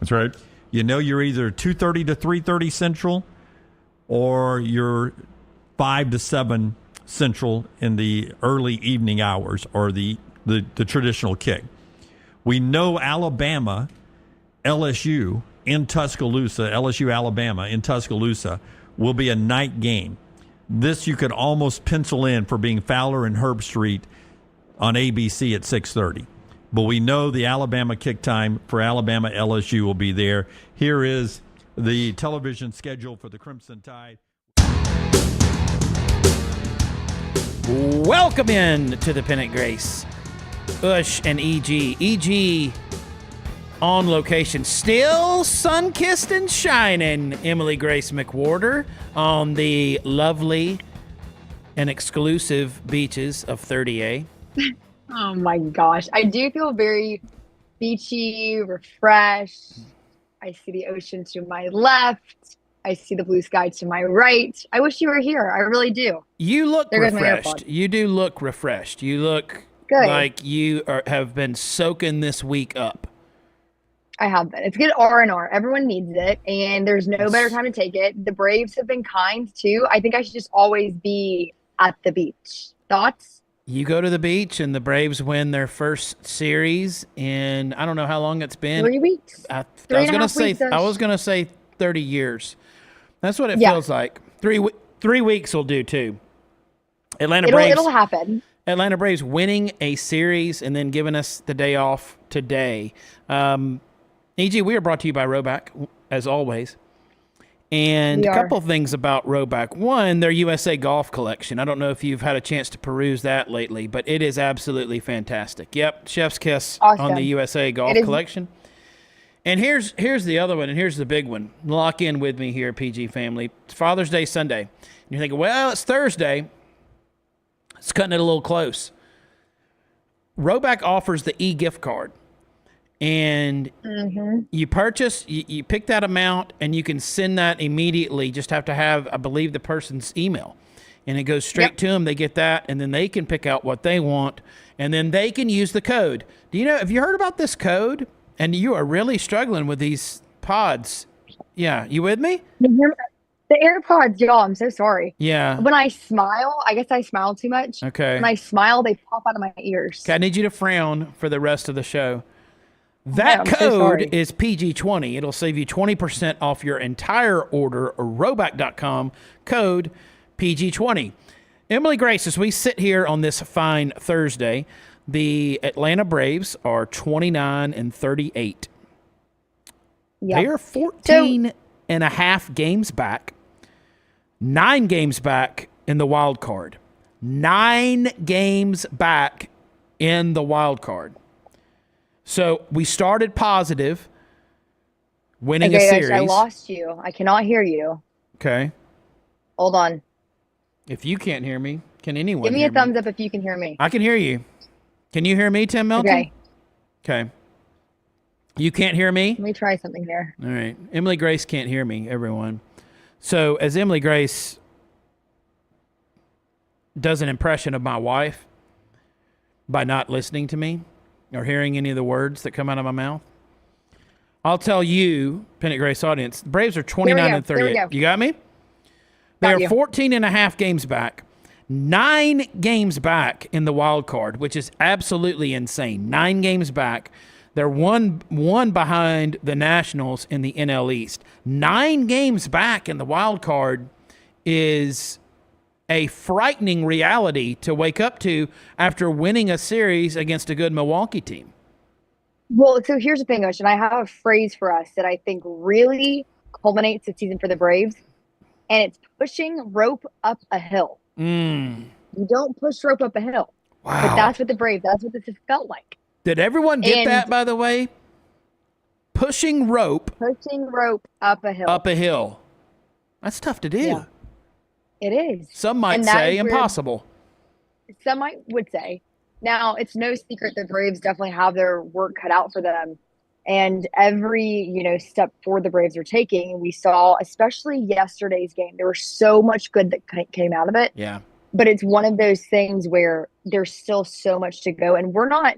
That's right. You know you're either 2:30 to 3:30 Central or you're 5 to 7 Central in the early evening hours or the traditional kick. We know Alabama, LSU in Tuscaloosa, LSU Alabama in Tuscaloosa will be a night game. This you could almost pencil in for being Fowler and Herb Street on ABC at 6:30. But we know the Alabama kick time for Alabama LSU will be there. Here is the television schedule for the Crimson Tide. Welcome in to the Pennant Grace. Ush and EG. EG on location, still sun-kissed and shining. Emily Grace McWhorter on the lovely and exclusive beaches of 30A. Oh my gosh. I do feel very beachy, refreshed. I see the ocean to my left. I see the blue sky to my right. I wish you were here. I really do. You look refreshed. You do look refreshed. You look good. Like you have been soaking this week up. I have been. It's good R&R. Everyone needs it, and there's no better time to take it. The Braves have been kind, too. I think I should just always be at the beach. Thoughts? You go to the beach and the Braves win their first series in, I don't know how long it's been. 3 weeks. I was going to say 30 years. That's what it feels like. 3 weeks will do too. It'll happen. Atlanta Braves winning a series and then giving us the day off today. EG, we are brought to you by Roback, as always. And a couple things about Roback. One, their USA Golf collection. I don't know if you've had a chance to peruse that lately, but it is absolutely fantastic. Yep, chef's kiss on the USA Golf collection. And here's the other one, and here's the big one. Lock in with me here, PG family. It's Father's Day Sunday. And you're thinking, well, it's Thursday. It's cutting it a little close. Roback offers the e-gift card. And you purchase, you pick that amount, and you can send that immediately. Just have to have, I believe, the person's email. And it goes straight to them. They get that, and then they can pick out what they want, and then they can use the code. Have you heard about this code? And you are really struggling with these pods. Yeah, you with me? The AirPods, y'all, I'm so sorry. Yeah. When I smile, I guess I smile too much. Okay. When I smile, they pop out of my ears. Okay, I need you to frown for the rest of the show. That code is PG20. It'll save you 20% off your entire order, or Roback.com, code PG20. Emily Grace, as we sit here on this fine Thursday, the Atlanta Braves are 29-38. Yep. They are 14 and a half games back, 9 games back in the wild card. 9 games back in the wild card. So we started positive, winning a series. I lost you. I cannot hear you. Okay. Hold on. If you can't hear me, can anyone Give me hear a thumbs up if you can hear me. I can hear you. Can you hear me, Tim Melton? Okay. Okay. You can't hear me? Let me try something here. All right. Emily Grace can't hear me, everyone. So as Emily Grace does an impression of my wife by not listening to me, or hearing any of the words that come out of my mouth, I'll tell you, Pennant Grace audience, the Braves are 29-38. You got me? They are 14 and a half games back, 9 games back in the wild card, which is absolutely insane. 9 games back. They're one behind the Nationals in the NL East. 9 games back in the wild card is a frightening reality to wake up to after winning a series against a good Milwaukee team. Well, so here's the thing, Osh, and I have a phrase for us that I think really culminates the season for the Braves, and it's pushing rope up a hill. You don't push rope up a hill. Wow. But that's what that's what this has felt like. Did everyone get that, by the way? Pushing rope up a hill. Up a hill. That's tough to do. Yeah. It is. Some might say impossible. Some would say. Now, it's no secret the Braves definitely have their work cut out for them. And every, step forward the Braves are taking, we saw, especially yesterday's game, there was so much good that came out of it. Yeah. But it's one of those things where there's still so much to go. And we're not,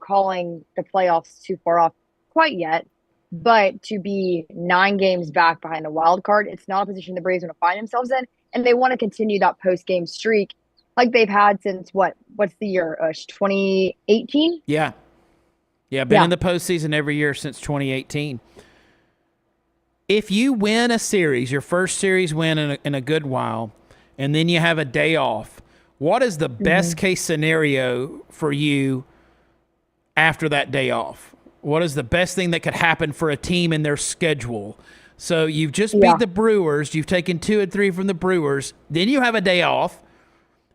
calling the playoffs too far off quite yet. But to be 9 games back behind a wild card, it's not a position the Braves want to find themselves in, and they want to continue that post-game streak like they've had since what's the year? 2018? Yeah. Yeah, been in the postseason every year since 2018. If you win a series, your first series win in a good while, and then you have a day off, what is the best case scenario for you after that day off? What is the best thing that could happen for a team in their schedule? So you've just beat the Brewers. You've taken 2 and 3 from the Brewers. Then you have a day off,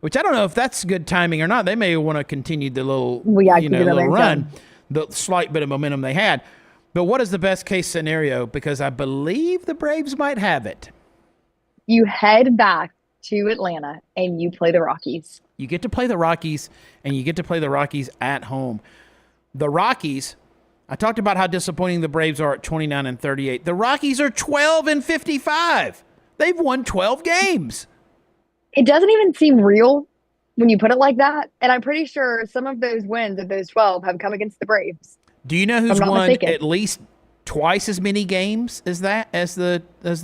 which I don't know if that's good timing or not. They may want to continue the little, little run, the slight bit of momentum they had. But what is the best case scenario? Because I believe the Braves might have it. You head back to Atlanta and you play the Rockies. You get to play the Rockies, and you get to play the Rockies at home. The Rockies, I talked about how disappointing the Braves are at 29 and 38. The Rockies are 12 and 55. They've won 12 games. It doesn't even seem real when you put it like that. And I'm pretty sure some of those wins of those 12 have come against the Braves. Do you know who's won at least twice as many games as the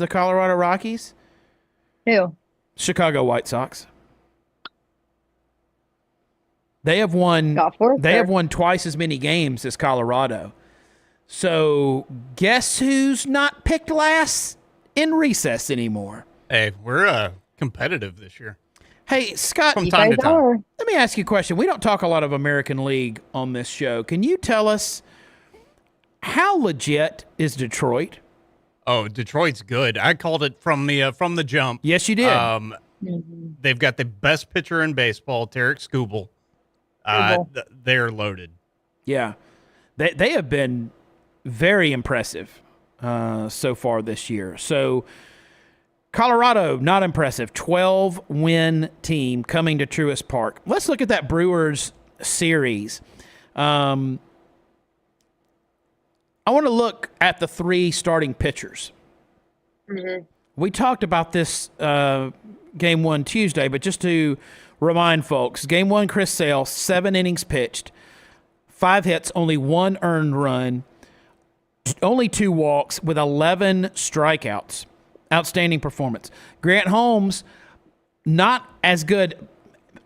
Colorado Rockies? Who? Chicago White Sox. They have won twice as many games as Colorado. So guess who's not picked last in recess anymore? Hey, we're competitive this year. Hey, Scott, from time to time. Let me ask you a question. We don't talk a lot of American League on this show. Can you tell us how legit is Detroit? Oh, Detroit's good. I called it from the jump. Yes, you did. They've got the best pitcher in baseball, Tarek Skubal. They're loaded. Yeah. They have been very impressive so far this year. So Colorado, not impressive. 12-win team coming to Truist Park. Let's look at that Brewers series. I want to look at the 3 starting pitchers. We talked about this Game 1 Tuesday, but just to remind folks, Game 1, Chris Sale, 7 innings pitched, 5 hits, only 1 earned run, only 2 walks with 11 strikeouts. Outstanding performance. Grant Holmes, not as good,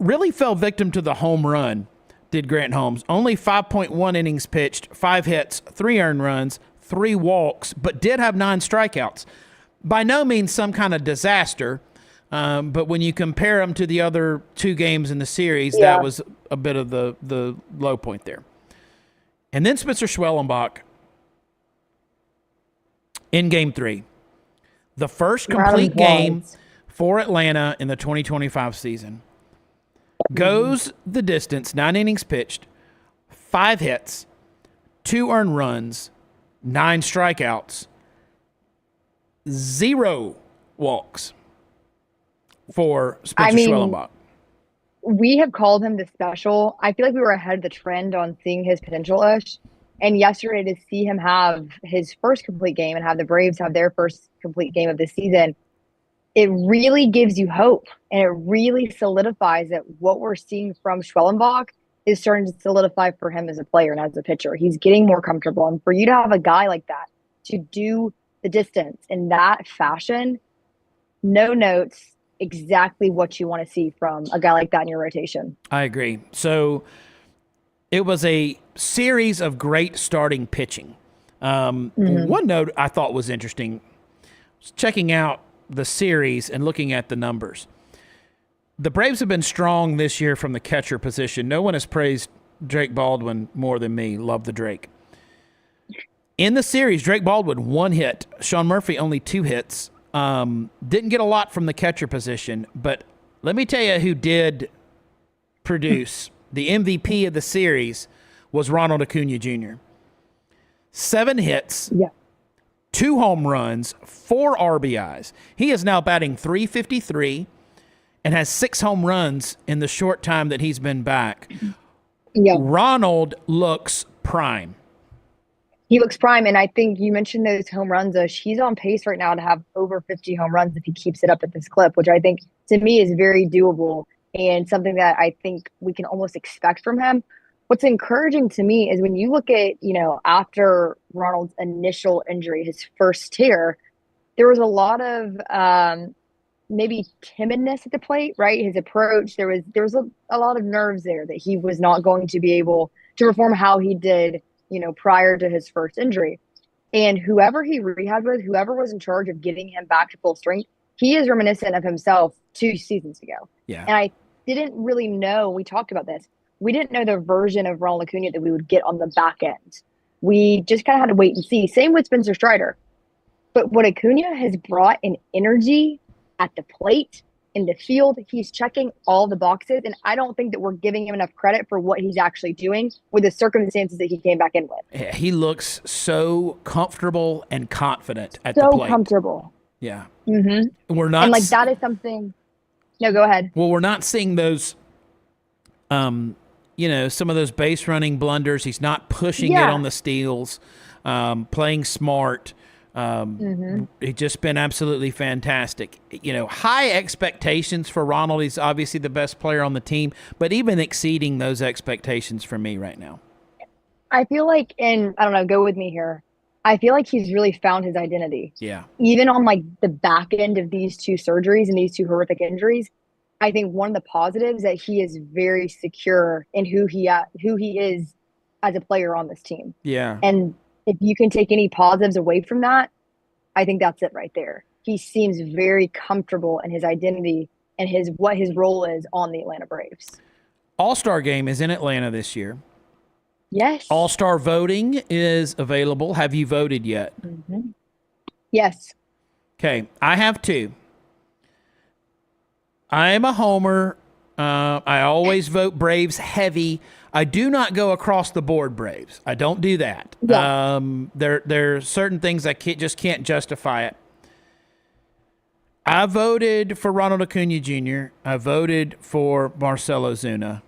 really fell victim to the home run, did Grant Holmes. Only 5.1 innings pitched, 5 hits, 3 earned runs, 3 walks, but did have 9 strikeouts. By no means some kind of disaster, but when you compare them to the other 2 games in the series, that was a bit of the low point there. And then Spencer Schwellenbach in Game 3. The first complete game for Atlanta in the 2025 season. Goes the distance, 9 innings pitched, 5 hits, 2 earned runs, 9 strikeouts, 0 walks for Spencer Schwellenbach. We have called him the special. I feel like we were ahead of the trend on seeing his potential-ish. And yesterday to see him have his first complete game and have the Braves have their first complete game of the season, it really gives you hope. And it really solidifies that what we're seeing from Schwellenbach is starting to solidify for him as a player and as a pitcher. He's getting more comfortable. And for you to have a guy like that to do the distance in that fashion, no notes, exactly what you want to see from a guy like that in your rotation. I agree. So it was a series of great starting pitching. One note I thought was interesting, was checking out the series and looking at the numbers. The Braves have been strong this year from the catcher position. No one has praised Drake Baldwin more than me. Love the Drake. In the series, Drake Baldwin, 1 hit. Sean Murphy, only 2 hits. Didn't get a lot from the catcher position, but let me tell you who did produce. The MVP of the series was Ronald Acuña Jr. 7 hits, 2 home runs, 4 RBIs. He is now batting .353 and has 6 home runs in the short time that he's been back. Ronald looks prime. He looks prime, and I think you mentioned those home runs. He's on pace right now to have over 50 home runs if he keeps it up at this clip, which I think, to me, is very doable and something that I think we can almost expect from him. what's encouraging to me is when you look at, after Ronald's initial injury, his first tear, there was a lot of maybe timidness at the plate, right? His approach, there was a lot of nerves there that he was not going to be able to perform how he did, prior to his first injury. And whoever he rehabbed with, whoever was in charge of getting him back to full strength, he is reminiscent of himself 2 seasons ago. Yeah. And I didn't really know, we talked about this, we didn't know the version of Ronald Acuña that we would get on the back end. We just kind of had to wait and see. Same with Spencer Strider. But what Acuña has brought in energy at the plate, in the field, he's checking all the boxes. And I don't think that we're giving him enough credit for what he's actually doing with the circumstances that he came back in with. He looks so comfortable and confident at the plate. So comfortable. Yeah. Mm-hmm. We're not. And that is something. No, go ahead. Well, we're not seeing those, some of those base running blunders. He's not pushing it on the steals, playing smart. He's just been absolutely fantastic. High expectations for Ronald. He's obviously the best player on the team, but even exceeding those expectations for me right now. I feel like, and I don't know, go with me here. I feel like he's really found his identity. Yeah. Even on the back end of these 2 surgeries and these 2 horrific injuries, I think one of the positives that he is very secure in who he is as a player on this team. Yeah. And if you can take any positives away from that, I think that's it right there. He seems very comfortable in his identity and what his role is on the Atlanta Braves. All-Star game is in Atlanta this year. Yes. All-Star voting is available. Have you voted yet? Mm-hmm. Yes. Okay, I have 2. I am a homer. I always vote Braves heavy. I do not go across the board Braves. I don't do that. Yeah. There are certain things I just can't justify it. I voted for Ronald Acuña Jr. I voted for Marcell Ozuna.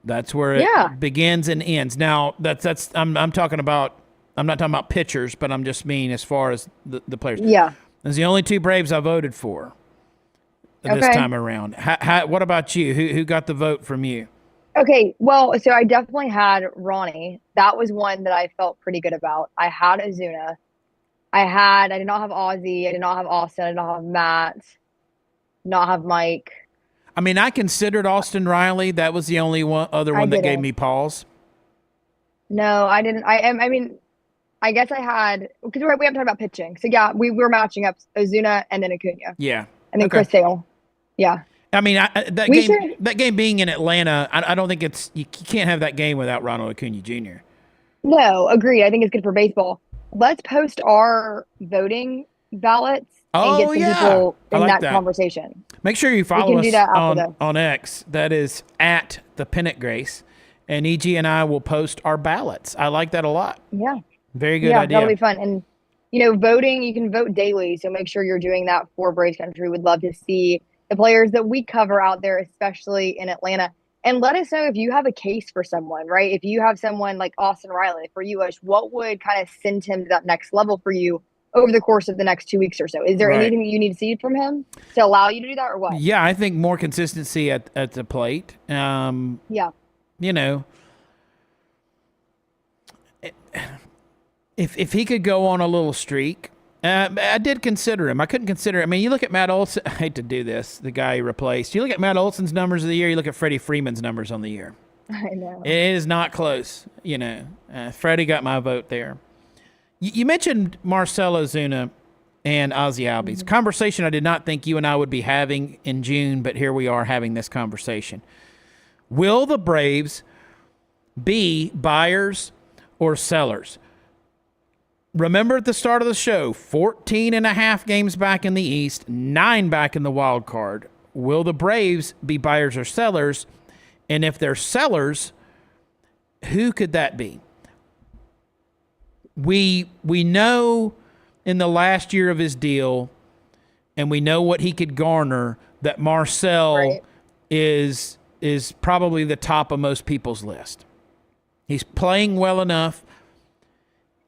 That's where it begins and ends. Now I'm talking about. I'm not talking about pitchers, but I'm just mean as far as the players. Yeah. Those are the only 2 Braves I voted for this time around. What about you? Who got the vote from you? Okay, well, so I definitely had Ronnie. That was one that I felt pretty good about. I had Ozuna. I did not have Ozzy. I did not have Austin. I did not have Matt. Did not have Mike. I mean, I considered Austin Riley. That was the only other one that gave me pause. No, I didn't. I mean, I guess I had, because we haven't talked about pitching. So, yeah, we were matching up Ozuna and then Acuña. Yeah. And then Chris Sale. Yeah. I mean, that game being in Atlanta, I don't think you can't have that game without Ronald Acuña Jr. No, agreed. I think it's good for baseball. Let's post our voting ballots and get some people in that conversation. Make sure you follow us on X. That is at the Pennant Grace. And EG and I will post our ballots. I like that a lot. Yeah. Very good idea. Yeah, that'll be fun. And, voting, you can vote daily. So make sure you're doing that for Braves Country. We'd love to see the players that we cover out there, especially in Atlanta. And let us know if you have a case for someone, right? If you have someone like Austin Riley for you, what would kind of send him to that next level for you over the course of the next 2 weeks or so? Is there anything that you need to see from him to allow you to do that, or what? Yeah, I think more consistency at the plate. If he could go on a little streak, I did consider him. I couldn't consider him. I mean, you look at Matt Olson. I hate to do this, the guy he replaced. You look at Matt Olson's numbers of the year. You look at Freddie Freeman's numbers on the year. I know. It is not close. Freddie got my vote there. You mentioned Marcell Ozuna and Ozzy Albies. Conversation I did not think you and I would be having in June, but here we are having this conversation. Will the Braves be buyers or sellers? Remember at the start of the show, 14 and a half games back in the East, 9 back in the wild card. Will the Braves be buyers or sellers? And if they're sellers, who could that be? We know in the last year of his deal, and we know what he could garner, that Marcell is probably the top of most people's list. He's playing well enough.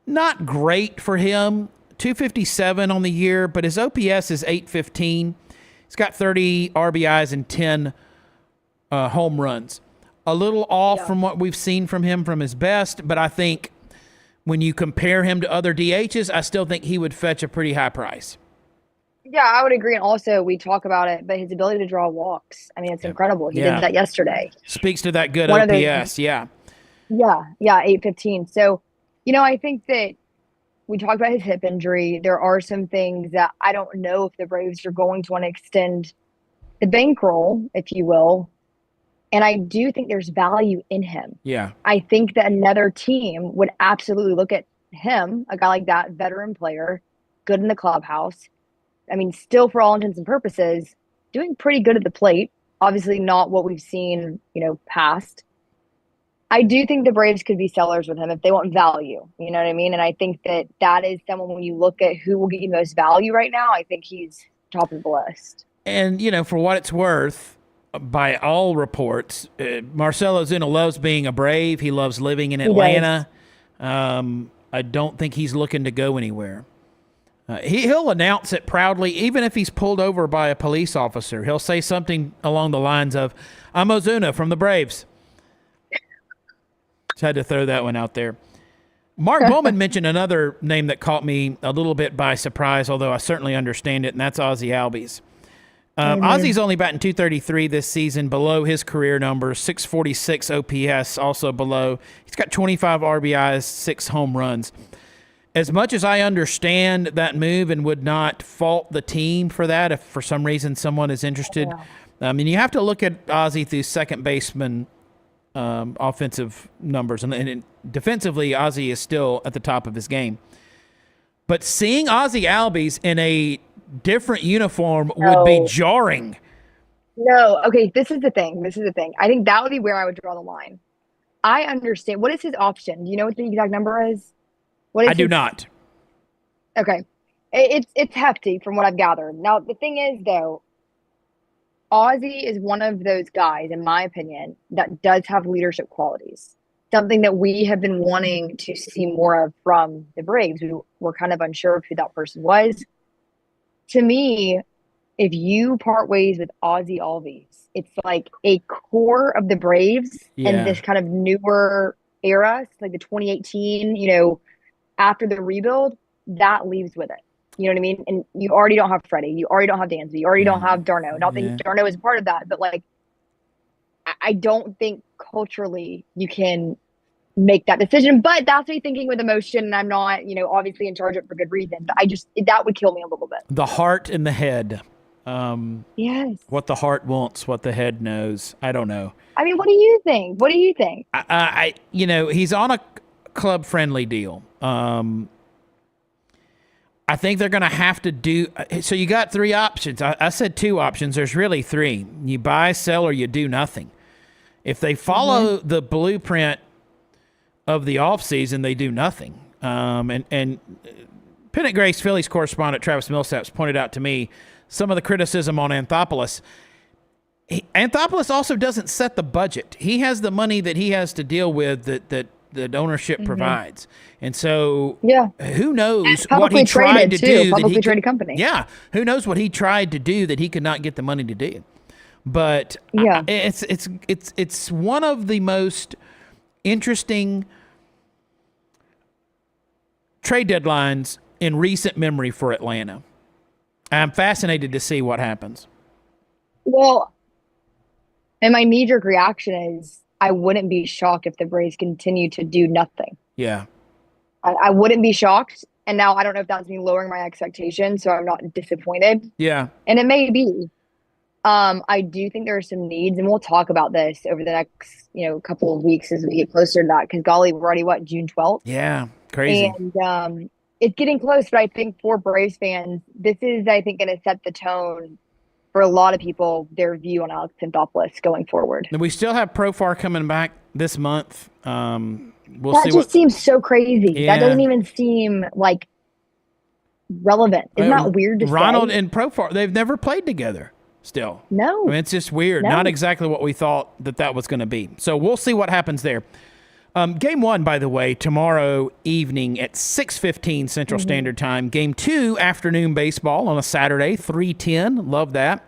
Not great for him, 257 on the year, but his OPS is 815. He's got 30 RBIs and 10 home runs. a little off from what we've seen from him from his best, but I think when you compare him to other DHs, I still think he would fetch a pretty high price. Yeah, I would agree. And also, we talk about it, but his ability to draw walks, I mean, it's incredible. He did that yesterday. Speaks to that good OPS, Yeah, 815. So, I think that we talked about his hip injury. There are some things that I don't know if the Braves are going to want to extend the bankroll, if you will. And I do think there's value in him. Yeah. I think that another team would absolutely look at him, a guy like that, veteran player, good in the clubhouse. I mean, still for all intents and purposes, doing pretty good at the plate. Obviously not what we've seen, past. I do think the Braves could be sellers with him if they want value. You know what I mean? And I think that is someone, when you look at who will get you the most value right now, I think he's top of the list. And, for what it's worth, by all reports, Marcell Ozuna loves being a Brave. He loves living in Atlanta. I don't think he's looking to go anywhere. He'll announce it proudly, even if he's pulled over by a police officer. He'll say something along the lines of, "I'm Ozuna from the Braves." Just had to throw that one out there. Mark Bowman mentioned another name that caught me a little bit by surprise, although I certainly understand it, and that's Ozzy Albies. Ozzy's only batting .233 this season, below his career numbers, 646 OPS, also below. He's got 25 RBIs, 6 home runs. As much as I understand that move and would not fault the team for that, if for some reason someone is interested, and you have to look at Ozzy through second baseman offensive numbers, and defensively, Ozzy is still at the top of his game. But seeing Ozzy Albies in a different uniform would be jarring. No, okay, this is the thing. I think that would be where I would draw the line. I understand. What is his option? Do you know what the exact number is? I do not. Okay. It's hefty from what I've gathered. Now, the thing is, though, Ozzy is one of those guys, in my opinion, that does have leadership qualities. Something that we have been wanting to see more of from the Braves. We were kind of unsure of who that person was. To me, if you part ways with Ozzy Albies, it's like a core of the Braves and this kind of newer era, like the 2018, after the rebuild, that leaves with it. You know what I mean? And you already don't have Freddie. You already don't have Dansby. You already don't have Darno. Not that Darno is a part of that, but I don't think culturally you can make that decision. But that's me thinking with emotion, and I'm not, obviously in charge of it for good reason. But that would kill me a little bit. The heart and the head. Yes. What the heart wants, what the head knows. I don't know. I mean, what do you think? He's on a club-friendly deal. I think they're going to have to do – so you got 3 options. I said 2 options. There's really 3. You buy, sell, or you do nothing. If they follow the blueprint of the offseason, they do nothing. And Pennant Grace, Phillies correspondent Travis Millsaps pointed out to me some of the criticism on Anthopoulos. Anthopoulos also doesn't set the budget. He has the money that he has to deal with that ownership provides. And so who knows what he tried to do. Publicly traded company. Yeah. Who knows what he tried to do that he could not get the money to do. But it's one of the most interesting trade deadlines in recent memory for Atlanta. I'm fascinated to see what happens. Well, and my knee-jerk reaction is I wouldn't be shocked if the Braves continue to do nothing. Yeah. I wouldn't be shocked. And now I don't know if that's me lowering my expectations, so I'm not disappointed. Yeah. And it may be. I do think there are some needs, and we'll talk about this over the next, couple of weeks as we get closer to that. Because golly, we're already June 12th. Yeah, crazy. And it's getting close, but I think for Braves fans, this is, I think, going to set the tone for a lot of people, their view on Alex Anthopoulos going forward. And we still have Profar coming back this month. That just seems so crazy. Yeah. That doesn't even seem relevant. Isn't that weird to say? Ronald and Profar, they've never played together still. No. I mean, it's just weird. No. Not exactly what we thought that was going to be. So we'll see what happens there. Game 1, by the way, tomorrow evening at 6:15 Central Standard Time. Game 2, afternoon baseball on a Saturday, 3:10. Love that.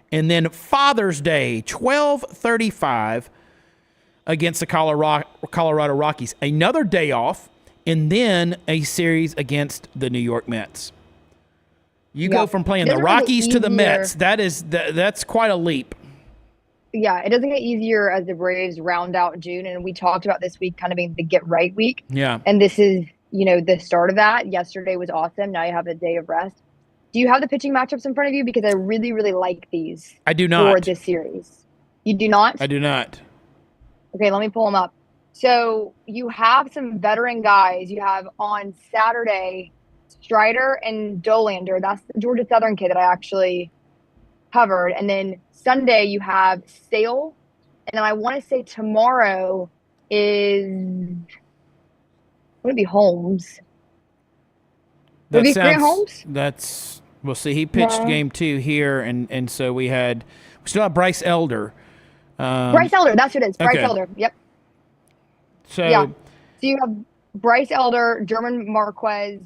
And then Father's Day, 12:35. against the Colorado Rockies. Another day off, and then a series against the New York Mets. You go from playing the Rockies to the Mets. That's quite a leap. Yeah, it doesn't get easier as the Braves round out June, and we talked about this week kind of being the get right week. Yeah. And this is, the start of that. Yesterday was awesome. Now you have a day of rest. Do you have the pitching matchups in front of you? Because I really, really like these. I do not. For this series. You do not? I do not. Okay, let me pull them up. So you have some veteran guys. You have on Saturday, Strider and Dolander. That's the Georgia Southern kid that I actually covered. And then Sunday you have Sale. And then I want to say tomorrow is would it be Holmes? Would it be Grant Holmes? We'll see. He pitched game 2 here, and so we still have Bryce Elder. Bryce Elder, that's who it is. Bryce Elder. Yep. So you have Bryce Elder, German Marquez,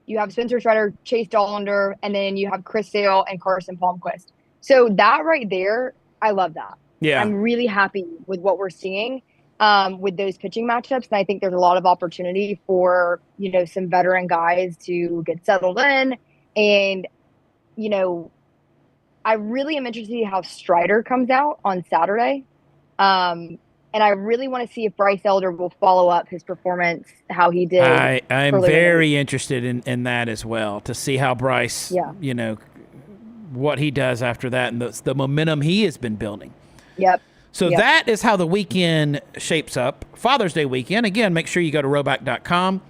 you have Spencer Strider, Chase Dollander, and then you have Chris Sale and Carson Palmquist. So that right there, I love that. Yeah. I'm really happy with what we're seeing with those pitching matchups. And I think there's a lot of opportunity for, some veteran guys to get settled in. And, I really am interested to see how Strider comes out on Saturday. And I really want to see if Bryce Elder will follow up his performance, how he did. I'm very interested in that as well, to see how Bryce, what he does after that and the momentum he has been building. Yep. So that is how the weekend shapes up. Father's Day weekend. Again, make sure you go to roback.com.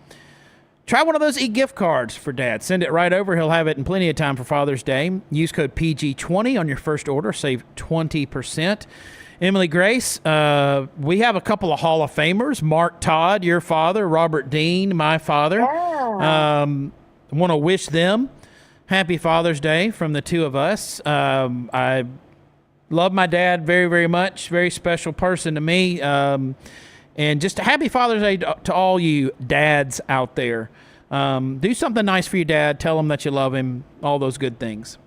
Try one of those e-gift cards for Dad. Send it right over. He'll have it in plenty of time for Father's Day. Use code PG20 on your first order. Save 20%. Emily Grace, we have a couple of Hall of Famers. Mark Todd, your father. Robert Dean, my father. Yeah. Want to wish them happy Father's Day from the two of us. I love my dad very, very much. Very special person to me. And just a happy Father's Day to all you dads out there. Do something nice for your dad. Tell him that you love him. All those good things.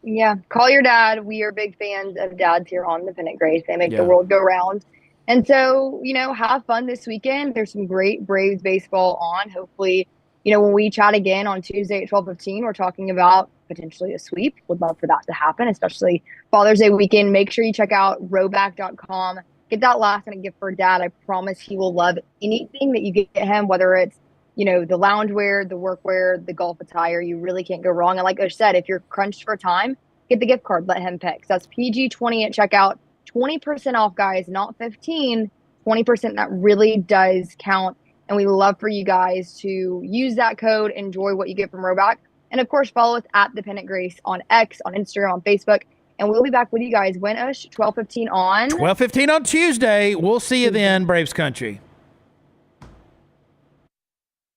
Yeah. Call your dad. We are big fans of dads here on the Pennant Grace. They make the world go round. And so, have fun this weekend. There's some great Braves baseball on. Hopefully, when we chat again on Tuesday at 12:15, we're talking about potentially a sweep. Would love for that to happen, especially Father's Day weekend. Make sure you check out roback.com. Get that last minute gift for Dad. I promise he will love anything that you get him, whether it's, the loungewear, the workwear, the golf attire. You really can't go wrong. And like I said, if you're crunched for time, get the gift card. Let him pick. So that's PG20 at checkout. 20% off, guys, not 15. 20%, that really does count. And we love for you guys to use that code. Enjoy what you get from Roback. And, of course, follow us at The Pennant Grace on X, on Instagram, on Facebook. And we'll be back with you guys when, Ush? 12:15 on? 12:15 on Tuesday. We'll see you then, Braves Country.